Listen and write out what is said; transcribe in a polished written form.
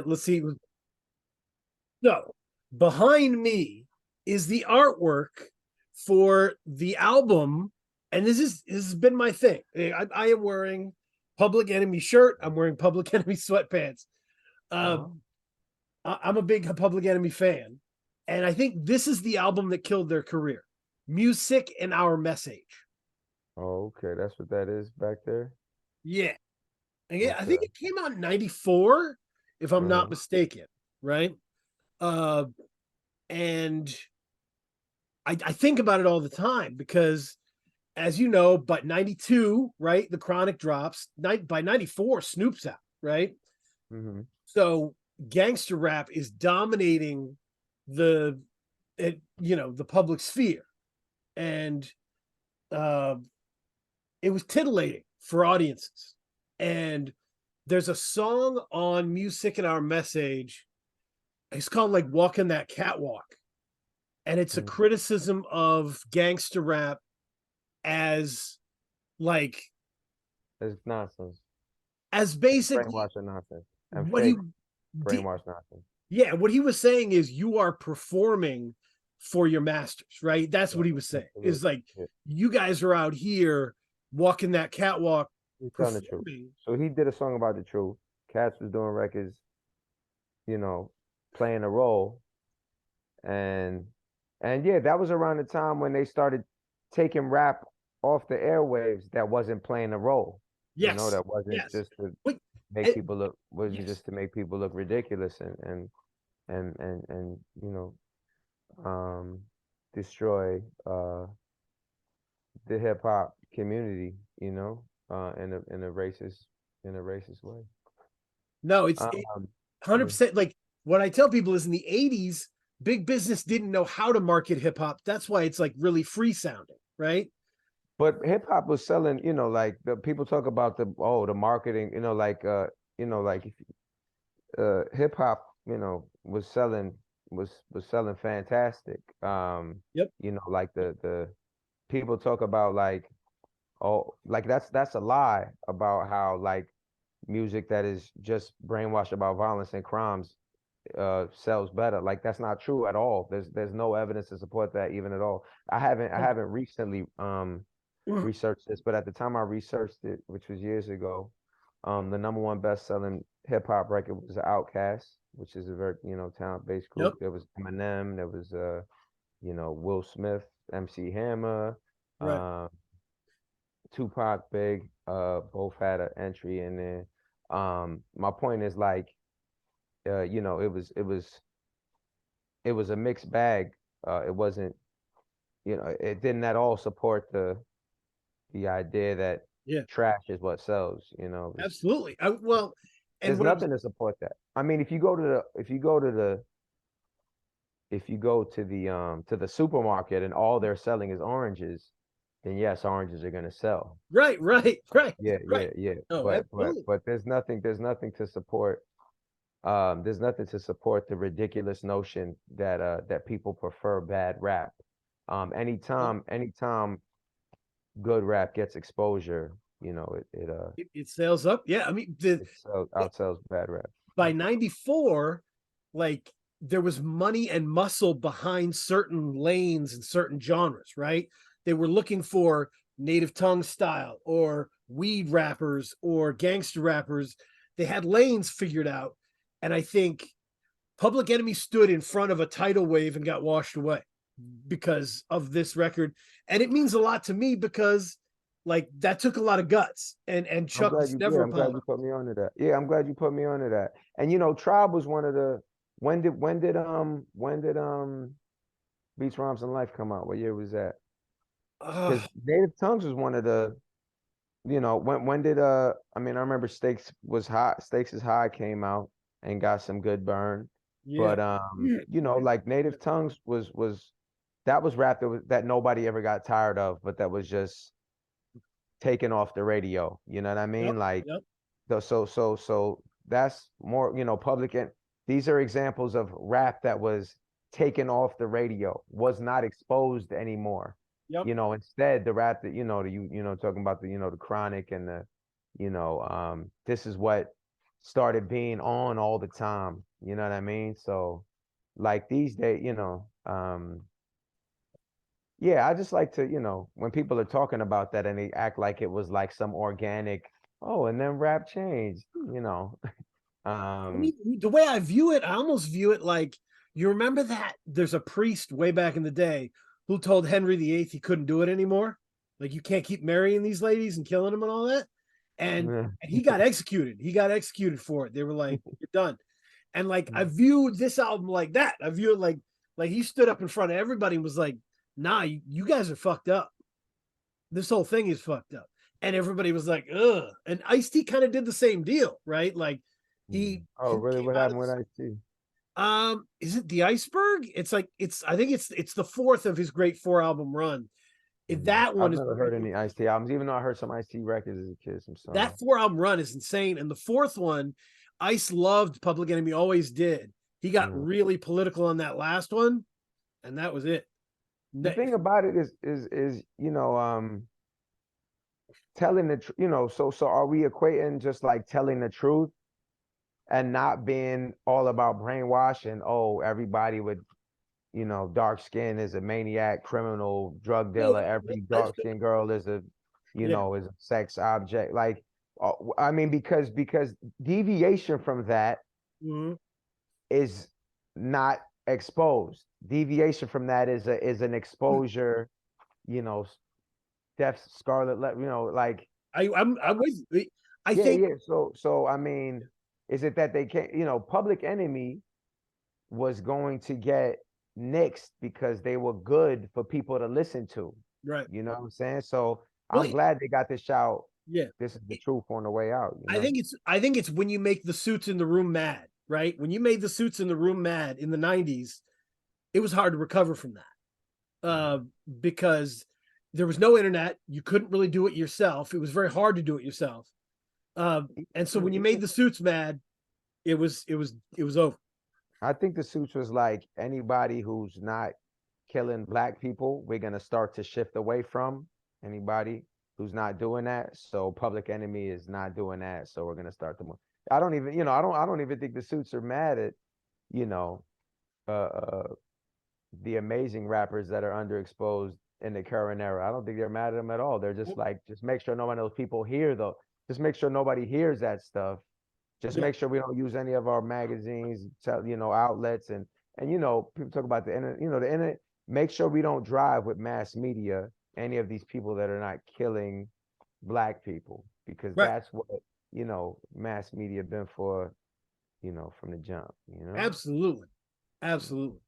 let's see. So behind me is the artwork for the album, and this has been my thing. I am wearing Public Enemy shirt. I'm wearing Public Enemy sweatpants. Uh-huh. I'm a big Public Enemy fan, and I think this is the album that killed their career. Music and Our Message. Oh, okay. That's what that is back there. Yeah. And yeah, I think Okay. it came out in 94, if I'm not Uh-huh. mistaken, right? Uh and I think about it all the time because as you know, but 92, right? The Chronic drops. By 94, Snoop's out, right? Mm-hmm. So gangster rap is dominating the the public sphere. And uh it was titillating for audiences. And there's a song on Music and Our Message. It's called like Walking That Catwalk. And it's a Mm-hmm. criticism of gangster rap as like It's nonsense. as It's basically brainwashing nonsense and what he fake did. brainwash nonsense. Yeah, what he was saying is you are performing for your masters, right? That's Yeah, what he was saying. Is absolutely. like Yeah. you guys are out here walking that catwalk He's telling the truth. performing. So he did a song about the truth. Cats was doing records, you know, playing a role. And yeah, that was around the time when they started taking rap off the airwaves that wasn't playing a role. You know, Yes. that wasn't Yes. just to Wait, make and, people look wasn't yes. just to make people look ridiculous and um destroy the hip hop community, in a racist way. No, it's Um, yeah. 100%. Like what I tell people is in the 80s, big business didn't know how to market hip hop. That's why it's like really free sounding, right? But hip hop was selling, like the people talk about the marketing, like if hip hop, was selling fantastic. Yep. Like the people talk about like, oh, like that's a lie about how like music that is just brainwashed about violence and crimes sells better. Like that's not true at all. There's no evidence to support that even at all. I haven't recently researched this, but at the time I researched it, which was years ago, the number one best selling hip hop record was Outkast, which is a very, talent based Yep. group. There was Eminem, there was Will Smith, MC Hammer, Right. uh, Tupac, Big, both had an entry in there. My point is like, it was a mixed bag. It wasn't, it didn't at all support the idea that Yeah. trash is what sells. Absolutely. Well, and There's what I'm nothing to support that. I mean, if you go to the supermarket and all they're selling is oranges, then yes, oranges are gonna sell. right, right, right, Yeah, right. yeah, yeah. Oh, But absolutely. but there's nothing to support. There's nothing to support the ridiculous notion that people prefer bad rap. Yep. Anytime good rap gets exposure, It sails up. Yeah. I mean, the outsells bad rap. by 94, like there was money and muscle behind certain lanes and certain genres, right? They were looking for native tongue style or weed rappers or gangster rappers. They had lanes figured out. And I think Public Enemy stood in front of a tidal wave and got washed away because of this record. And it means a lot to me because like that took a lot of guts and I'm Chuck glad was you never yeah, I'm glad you apologized. put me onto that. Yeah, I'm glad you put me onto that. And Tribe was one of the when did Beats Rhymes and Life come out? What year was that? Because Uh, Native Tongues was one of the when did I mean I remember Stakes is High came out and got some good burn. yeah. But like Native Tongues was that was rap that nobody ever got tired of, but that was just taken off the radio. You know what I Yep. mean? Like Yep. so that's more, public and these are examples of rap that was taken off the radio, was not exposed anymore. Yep. Instead the rap that talking about the Chronic and the this is what started being on all the time. You know what I mean? So like these days, yeah, I just like to, when people are talking about that and they act like it was like some organic, oh, and then rap changed, I Um, mean, the way I view it, I almost view it like, you remember that there's a priest way back in the day who told Henry VIII he couldn't do it anymore. Like, you can't keep marrying these ladies and killing them and all that. yeah. And he got executed. He got executed for it. They were like, "You're done." And like, I viewed this album like that. I view it like he stood up in front of everybody and was like, "Nah, you guys are fucked up. This whole thing is fucked up." And everybody was like, "Ugh." And Ice-T kind of did the same deal, right? Like, Oh, he really? came What out of happened with Ice-T? is it the Iceberg? It's like, I think it's the fourth of his great 4 album run. That I've one is never heard any Ice-T albums, even though I heard some Ice-T records as a kid, some songs. that 4 album run is insane. And the fourth one, Ice loved Public Enemy, always did. He got Mm. really political on that last one, and that was it. The thing about it is telling the truth, so are we equating just like telling the truth and not being all about brainwashing? Oh, everybody with dark skin is a maniac, criminal, drug Yeah, dealer. Every that's dark skinned girl is yeah, is a sex object. Like, I mean, because deviation from that mhm. is not exposed. Deviation from that is an exposure, you know, deaf scarlet, like I'm with you. I yeah, think yeah. So I mean, is it that they can't, Public Enemy was going to get nixed because they were good for people to listen to. right. You know what I'm saying? So Well, I'm glad they got this shout. yeah. This is the truth on the way out, I think it's when you make the suits in the room mad, right? When you made the suits in the room mad in the 90s, it was hard to recover from that. Because there was no internet, you couldn't really do it yourself. It was very hard to do it yourself. And so when you made the suits mad, it was over. I think the suits was like anybody who's not killing black people, we're gonna start to shift away from anybody who's not doing that. So Public Enemy is not doing that. So we're gonna start to move. I don't even, I don't even think the suits are mad at, you know, uh, uh the amazing rappers that are underexposed in the current era. I don't think they're mad at them at all. They're just like, just make sure no one of those people hear though. Just make sure nobody hears that stuff. Just Yeah, make sure we don't use any of our magazines, outlets, and people talk about the internet. The internet. Make sure we don't drive with mass media any of these people that are not killing black people because right. that's what mass media been for, from the jump. Absolutely. Absolutely.